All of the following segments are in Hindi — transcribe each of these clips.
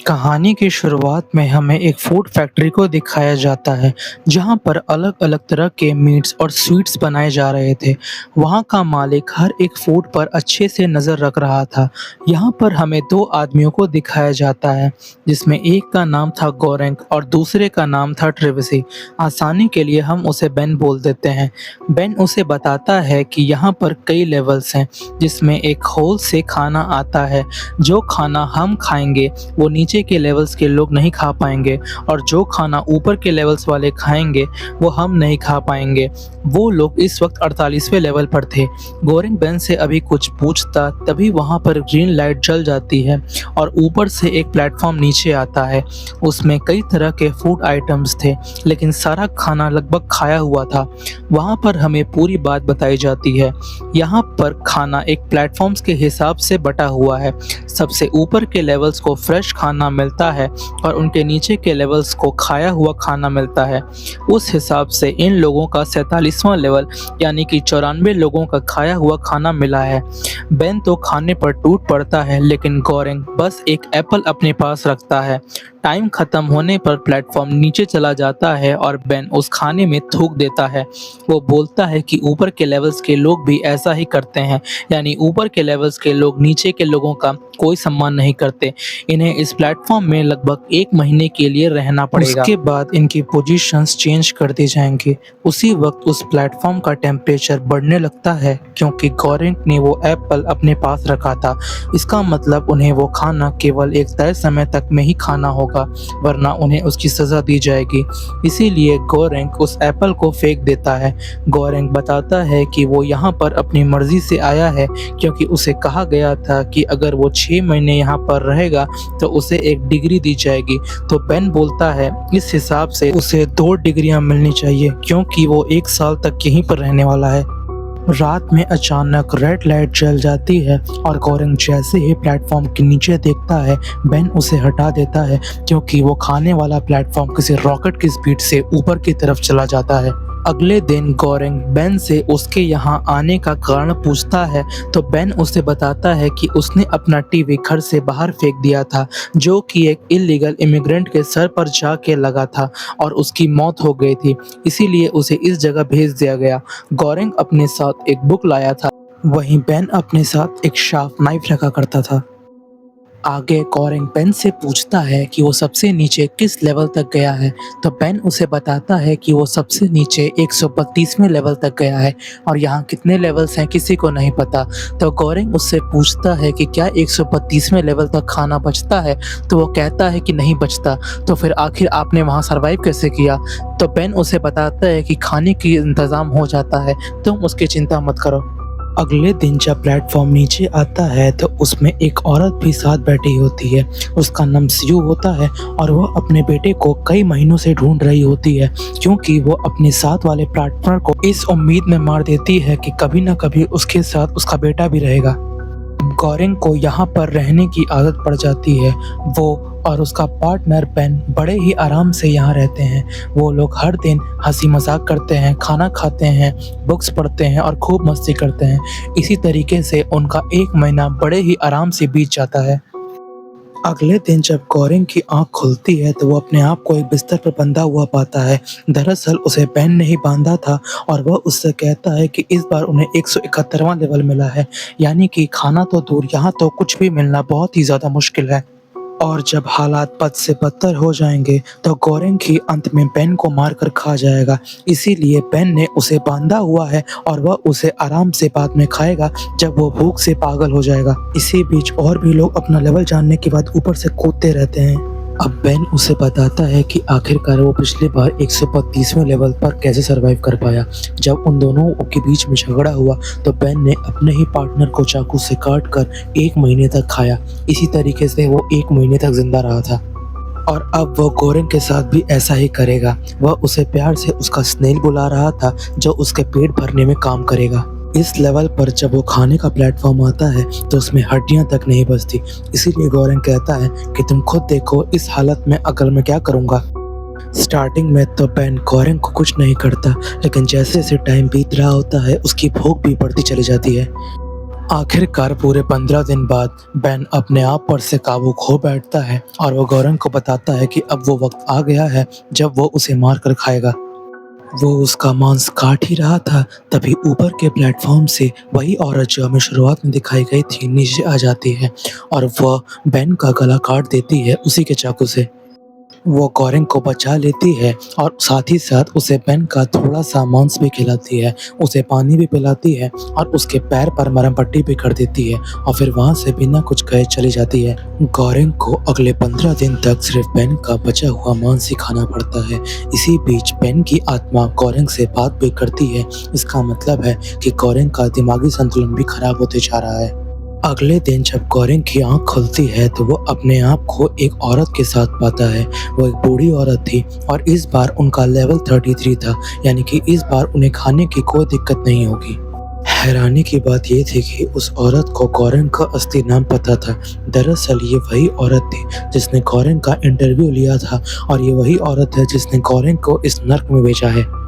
कहानी की शुरुआत में हमें एक फूड फैक्ट्री को दिखाया जाता है, जहाँ पर अलग-अलग तरह के मीट्स और स्वीट्स बनाए जा रहे थे। वहाँ का मालिक हर एक फूड पर अच्छे से नज़र रख रहा था। यहाँ पर हमें 2 आदमियों को दिखाया जाता है, जिसमें एक का नाम था गोरेंक और दूसरे का नाम था ट्रेविसी। आसानी के लिए हम उसे बेन बोल देते हैं। बेन उसे बताता है कि यहाँ पर कई लेवल्स हैं, जिसमें एक होल से खाना आता है। जो खाना हम खाएँगे, वो नीचे के लेवल्स के लोग नहीं खा पाएँगे और जो खाना ऊपर के लेवल्स वाले खाएँगे, वो हम नहीं खा पाएँगे। वो लोग इस वक़्त 48वें लेवल पर थे। गोरेंग बेन से अभी कुछ पूछता, तभी वहाँ पर ग्रीन लाइट जल जाती है और ऊपर से एक प्लेटफ़ॉर्म नीचे आता है। उसमें कई तरह के फूड आइटम्स थे, लेकिन सारा खाना लगभग खाया हुआ था। वहाँ पर हमें पूरी बात बताई जाती है। यहाँ पर खाना एक प्लेटफ़ॉर्म्स के हिसाब से बँटा हुआ है। सबसे ऊपर के लेवल्स को फ्रेश खाना मिलता है और उनके नीचे के लेवल्स को खाया हुआ खाना मिलता है। उस हिसाब से इन लोगों का 47वां लेवल यानी कि 94 लोगों का खाया हुआ खाना मिला है। बेन तो खाने पर टूट पड़ता है, लेकिन गोरेंग बस एक एप्पल अपने पास रखता है। टाइम खत्म होने पर प्लेटफॉर्म नीचे चला जाता है और बेन उस खाने में थूक देता है। वो बोलता है कि ऊपर के लेवल्स के लोग भी ऐसा ही करते हैं, यानी ऊपर के लेवल्स के लोग नीचे के लोगों का कोई सम्मान नहीं करते। इन्हें इस प्लेटफॉर्म में लगभग 1 महीने के लिए रहना पड़ेगा। उसके बाद इनकी पोजीशंस चेंज कर दी जाएंगी। उसी वक्त उस प्लेटफॉर्म का टेम्परेचर बढ़ने लगता है, क्योंकि गोरेंग ने वो एप्पल अपने पास रखा था। इसका मतलब उन्हें वो खाना केवल एक तय समय तक में ही खाना होगा, वरना उन्हें उसकी सज़ा दी जाएगी। इसीलिए गोरेंग उस एप्पल को फेंक देता है। गोरेंग बताता है कि वो यहाँ पर अपनी मर्जी से आया है, क्योंकि उसे कहा गया था कि अगर वो 6 महीने यहाँ पर रहेगा तो उसे एक डिग्री दी जाएगी। तो बेन बोलता है इस हिसाब से उसे 2 डिग्रियां मिलनी चाहिए, क्योंकि वो 1 साल तक यहीं पर रहने वाला है। रात में अचानक रेड लाइट जल जाती है और गोरेंग जैसे ही प्लेटफॉर्म के नीचे देखता है, बेन उसे हटा देता है, क्योंकि वो खाने वाला प्लेटफॉर्म किसी रॉकेट की स्पीड से ऊपर की तरफ चला जाता है। अगले दिन गोरेंग बेन से उसके यहाँ आने का कारण पूछता है, तो बेन उसे बताता है कि उसने अपना टीवी घर से बाहर फेंक दिया था, जो कि एक इल्लीगल इमिग्रेंट के सर पर जाके लगा था और उसकी मौत हो गई थी। इसीलिए उसे इस जगह भेज दिया गया। गोरेंग अपने साथ एक बुक लाया था, वहीं बेन अपने साथ एक शार्प नाइफ रखा करता था। आगे गोरेंग बेन से पूछता है कि वो सबसे नीचे किस लेवल तक गया है, तो बेन उसे बताता है कि वो सबसे नीचे 132वें लेवल तक गया है और यहाँ कितने लेवल्स हैं किसी को नहीं पता। तो गोरेंग उससे पूछता है कि क्या 132वें लेवल तक खाना बचता है, तो वो कहता है कि नहीं बचता। तो फिर आखिर आपने वहाँ सर्वाइव कैसे किया? तो बेन उसे बताता है कि खाने की इंतज़ाम हो जाता है, तुम उसकी चिंता मत करो। अगले दिन जब प्लेटफॉर्म नीचे आता है तो उसमें एक औरत भी साथ बैठी होती है। उसका नाम सियू होता है और वह अपने बेटे को कई महीनों से ढूंढ रही होती है, क्योंकि वो अपने साथ वाले पार्टनर को इस उम्मीद में मार देती है कि कभी ना कभी उसके साथ उसका बेटा भी रहेगा। गोरेंग को यहाँ पर रहने की आदत पड़ जाती है। वो और उसका पार्टनर बेन बड़े ही आराम से यहाँ रहते हैं। वो लोग हर दिन हंसी मजाक करते हैं, खाना खाते हैं, बुक्स पढ़ते हैं और खूब मस्ती करते हैं। इसी तरीके से उनका 1 महीना बड़े ही आराम से बीत जाता है। अगले दिन जब गोरेंग की आंख खुलती है तो वो अपने आप को एक बिस्तर पर बंधा हुआ पाता है। दरअसल उसे बेन ने ही बांधा था और वह उससे कहता है कि इस बार उन्हें 171वां लेवल मिला है, यानी कि खाना तो दूर, यहाँ तो कुछ भी मिलना बहुत ही ज़्यादा मुश्किल है। और जब हालात बद से बदतर हो जाएंगे तो गोरेंग ही अंत में बेन को मारकर खा जाएगा। इसीलिए बेन ने उसे बांधा हुआ है और वह उसे आराम से बाद में खाएगा जब वो भूख से पागल हो जाएगा। इसी बीच और भी लोग अपना लेवल जानने के बाद ऊपर से कूदते रहते हैं। अब बेन उसे बताता है कि आखिरकार वो पिछली बार 132वें लेवल पर कैसे सरवाइव कर पाया। जब उन दोनों के बीच में झगड़ा हुआ तो बेन ने अपने ही पार्टनर को चाकू से काट कर 1 महीने तक खाया। इसी तरीके से वो 1 महीने तक जिंदा रहा था और अब वो गोरेंग के साथ भी ऐसा ही करेगा। वह उसे प्यार से उसका स्नेल बुला रहा था, जो उसके पेट भरने में काम करेगा। इस लेवल पर जब वो खाने का प्लेटफॉर्म आता है तो उसमें हड्डियां तक नहीं बचती। इसीलिए गोरेंग कहता है कि तुम खुद देखो इस हालत में अगर मैं क्या करूँगा। स्टार्टिंग में तो बेन गोरेंग को कुछ नहीं करता, लेकिन जैसे जैसे टाइम बीत रहा होता है उसकी भूख भी बढ़ती चली जाती है। आखिरकार पूरे 15 दिन बाद बेन अपने आप पर से काबू खो बैठता है और वो गौरंग को बताता है कि अब वो वक्त आ गया है जब वो उसे मार कर खाएगा। वो उसका मांस काट ही रहा था, तभी ऊपर के प्लेटफॉर्म से वही औरत जो हमें शुरुआत में दिखाई गई थी नीचे आ जाती है और वह बेन का गला काट देती है उसी के चाकू से। वो गौरेंग को बचा लेती है और साथ ही साथ उसे बेन का थोड़ा-सा मांस भी खिलाती है, उसे पानी भी पिलाती है और उसके पैर पर मरहम पट्टी भी कर देती है और फिर वहाँ से बिना कुछ कहे चली जाती है। गौरेंग को अगले 15 दिन तक सिर्फ बेन का बचा हुआ मांस ही खाना पड़ता है। इसी बीच बेन की आत्मा गौरेंग से बात भी करती है। इसका मतलब है कि गौरेंग का दिमागी संतुलन भी खराब होते जा रहा है। अगले दिन जब गौरेंग की आँख खुलती है तो वो अपने आप को एक औरत के साथ पाता है। वो एक बूढ़ी औरत थी और इस बार उनका लेवल 33 था, यानी कि इस बार उन्हें खाने की कोई दिक्कत नहीं होगी। हैरानी की बात ये थी कि उस औरत को गौरेंग का असली नाम पता था। दरअसल ये वही औरत थी जिसने गौरेंग का इंटरव्यू लिया था और ये वही औरत है जिसने गौरेंग को इस नर्क में भेजा है।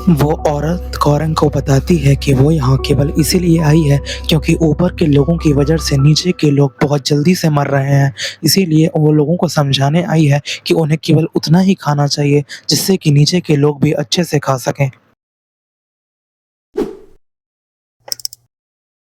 वो औरत गौरंग को बताती है कि वो यहाँ केवल इसीलिए आई है क्योंकि ऊपर के लोगों की वजह से नीचे के लोग बहुत जल्दी से मर रहे हैं। इसीलिए वो लोगों को समझाने आई है कि उन्हें केवल उतना ही खाना चाहिए जिससे कि नीचे के लोग भी अच्छे से खा सकें।